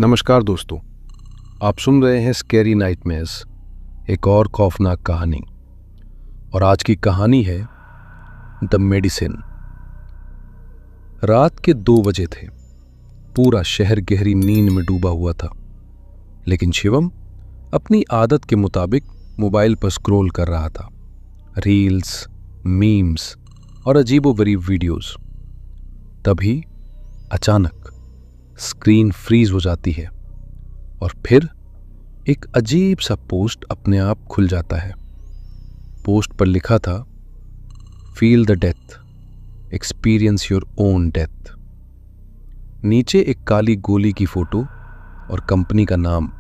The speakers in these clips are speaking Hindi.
नमस्कार दोस्तों, आप सुन रहे हैं स्कैरी नाइटमेयर्स, एक और खौफनाक कहानी। और आज की कहानी है द मेडिसिन। रात के 2 बजे थे। पूरा शहर गहरी नींद में डूबा हुआ था, लेकिन शिवम अपनी आदत के मुताबिक मोबाइल पर स्क्रॉल कर रहा था। रील्स, मीम्स और अजीबोगरीब वीडियोस। तभी अचानक स्क्रीन फ्रीज हो जाती है और फिर एक अजीब सा पोस्ट अपने आप खुल जाता है। पोस्ट पर लिखा था, feel the death, experience your own death. नीचे एक काली गोली की फोटो और कंपनी का नाम,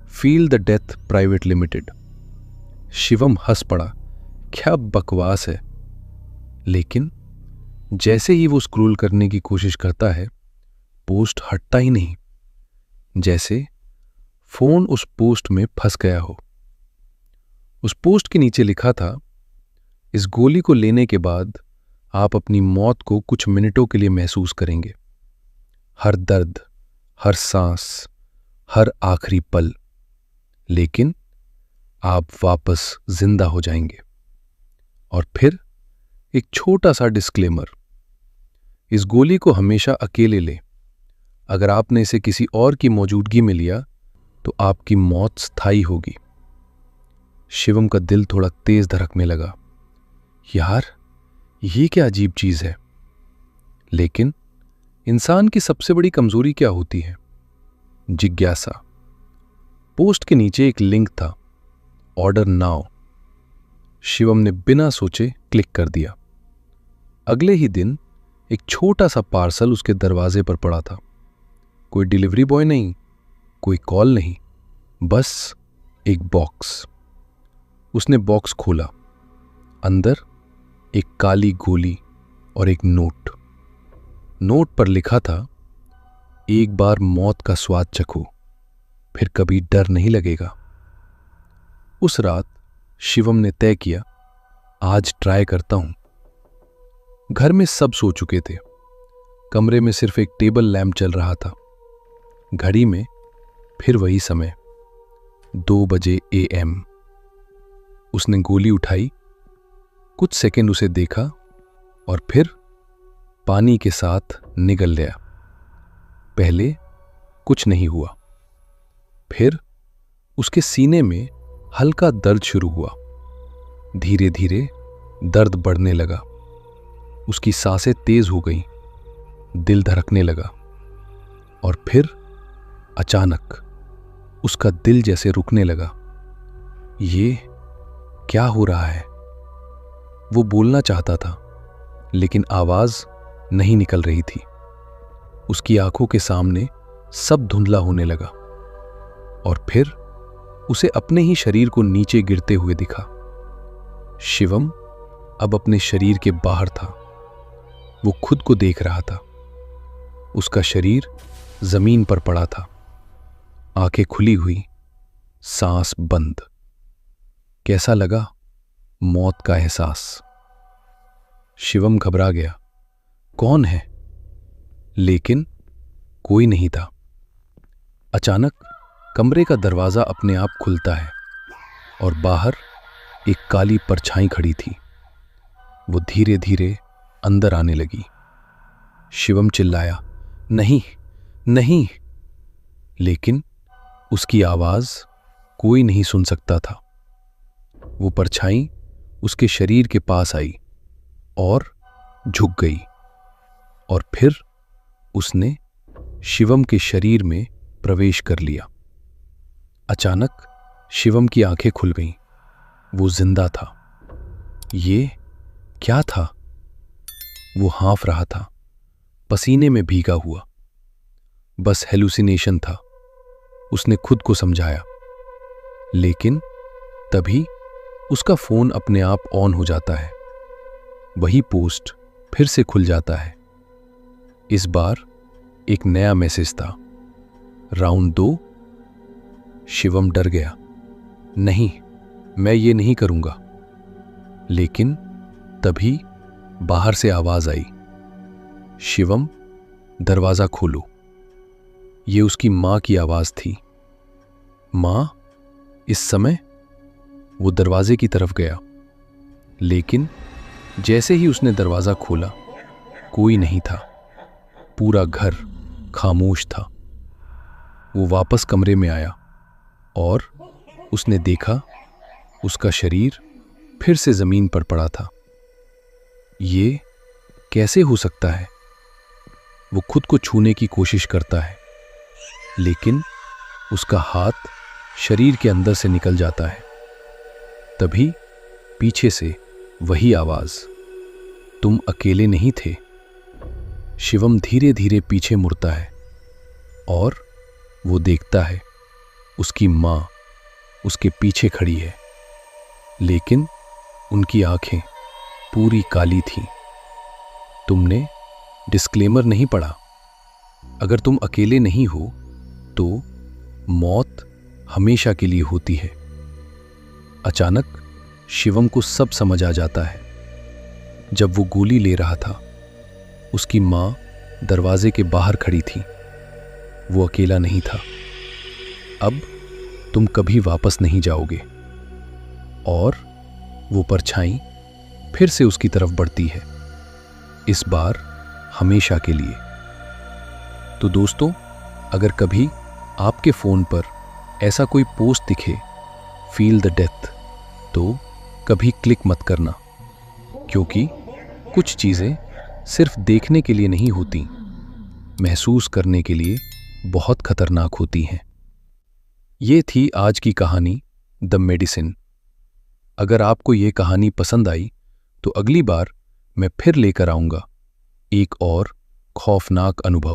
feel the death private limited. Shivam हंस पड़ा, क्या बकवास है। लेकिन जैसे ही वो स्क्रॉल करने की कोशिश करता है, पोस्ट हटता ही नहीं, जैसे फोन उस पोस्ट में फंस गया हो। उस पोस्ट के नीचे लिखा था, इस गोली को लेने के बाद आप अपनी मौत को कुछ मिनटों के लिए महसूस करेंगे। हर दर्द, हर सांस, हर आखिरी पल, लेकिन आप वापस जिंदा हो जाएंगे। और फिर एक छोटा सा डिस्क्लेमर, इस गोली को हमेशा अकेले लें। अगर आपने इसे किसी और की मौजूदगी में लिया तो आपकी मौत स्थायी होगी। शिवम का दिल थोड़ा तेज धड़कने लगा। यार, ये क्या अजीब चीज है। लेकिन इंसान की सबसे बड़ी कमजोरी क्या होती है? जिज्ञासा। पोस्ट के नीचे एक लिंक था, ऑर्डर नाउ। शिवम ने बिना सोचे क्लिक कर दिया। अगले ही दिन एक छोटा सा पार्सल उसके दरवाजे पर पड़ा था। कोई डिलीवरी बॉय नहीं, कोई कॉल नहीं, बस एक बॉक्स। उसने बॉक्स खोला। अंदर एक काली गोली और एक नोट। नोट पर लिखा था, एक बार मौत का स्वाद चखो, फिर कभी डर नहीं लगेगा। उस रात शिवम ने तय किया, आज ट्राई करता हूं। घर में सब सो चुके थे। कमरे में सिर्फ एक टेबल लैंप चल रहा था। घड़ी में फिर वही समय, 2 बजे AM। उसने गोली उठाई, कुछ सेकंड उसे देखा और फिर पानी के साथ निगल गया। पहले कुछ नहीं हुआ, फिर उसके सीने में हल्का दर्द शुरू हुआ। धीरे धीरे दर्द बढ़ने लगा। उसकी सांसें तेज हो गईं, दिल धड़कने लगा। और फिर अचानक उसका दिल जैसे रुकने लगा। ये क्या हो रहा है? वो बोलना चाहता था, लेकिन आवाज नहीं निकल रही थी। उसकी आंखों के सामने सब धुंधला होने लगा और फिर उसे अपने ही शरीर को नीचे गिरते हुए दिखा। शिवम अब अपने शरीर के बाहर था। वो खुद को देख रहा था। उसका शरीर जमीन पर पड़ा था, आंखें खुली हुई, सांस बंद। कैसा लगा मौत का एहसास? शिवम घबरा गया। कौन है? लेकिन कोई नहीं था। अचानक कमरे का दरवाजा अपने आप खुलता है और बाहर एक काली परछाई खड़ी थी। वो धीरे धीरे अंदर आने लगी। शिवम चिल्लाया, नहीं, नहीं। लेकिन उसकी आवाज कोई नहीं सुन सकता था। वो परछाई उसके शरीर के पास आई और झुक गई। और फिर उसने शिवम के शरीर में प्रवेश कर लिया। अचानक शिवम की आंखें खुल गईं। वो जिंदा था। ये क्या था? वो हाँफ रहा था, पसीने में भीगा हुआ। बस हेलुसिनेशन था, उसने खुद को समझाया। लेकिन तभी उसका फोन अपने आप ऑन हो जाता है। वही पोस्ट फिर से खुल जाता है। इस बार एक नया मैसेज था, राउंड 2। शिवम डर गया। नहीं, मैं ये नहीं करूंगा। लेकिन तभी बाहर से आवाज आई, शिवम, दरवाजा खोलो। ये उसकी माँ की आवाज़ थी। माँ, इस समय? वो दरवाजे की तरफ गया, लेकिन जैसे ही उसने दरवाज़ा खोला, कोई नहीं था। पूरा घर खामोश था। वो वापस कमरे में आया और उसने देखा उसका शरीर फिर से ज़मीन पर पड़ा था। ये कैसे हो सकता है? वो खुद को छूने की कोशिश करता है, लेकिन उसका हाथ शरीर के अंदर से निकल जाता है। तभी पीछे से वही आवाज़, तुम अकेले नहीं थे। शिवम धीरे धीरे पीछे मुड़ता है और वो देखता है उसकी माँ उसके पीछे खड़ी है, लेकिन उनकी आंखें पूरी काली थीं। तुमने डिस्क्लेमर नहीं पढ़ा? अगर तुम अकेले नहीं हो तो मौत हमेशा के लिए होती है। अचानक शिवम को सब समझ आ जाता है। जब वो गोली ले रहा था, उसकी माँ दरवाजे के बाहर खड़ी थी। वो अकेला नहीं था। अब तुम कभी वापस नहीं जाओगे। और वो परछाई फिर से उसकी तरफ बढ़ती है, इस बार हमेशा के लिए। तो दोस्तों, अगर कभी आपके फ़ोन पर ऐसा कोई पोस्ट दिखे, फील द डेथ, तो कभी क्लिक मत करना, क्योंकि कुछ चीज़ें सिर्फ देखने के लिए नहीं होती, महसूस करने के लिए बहुत खतरनाक होती हैं। ये थी आज की कहानी द मेडिसिन। अगर आपको ये कहानी पसंद आई तो अगली बार मैं फिर लेकर आऊँगा एक और खौफनाक अनुभव।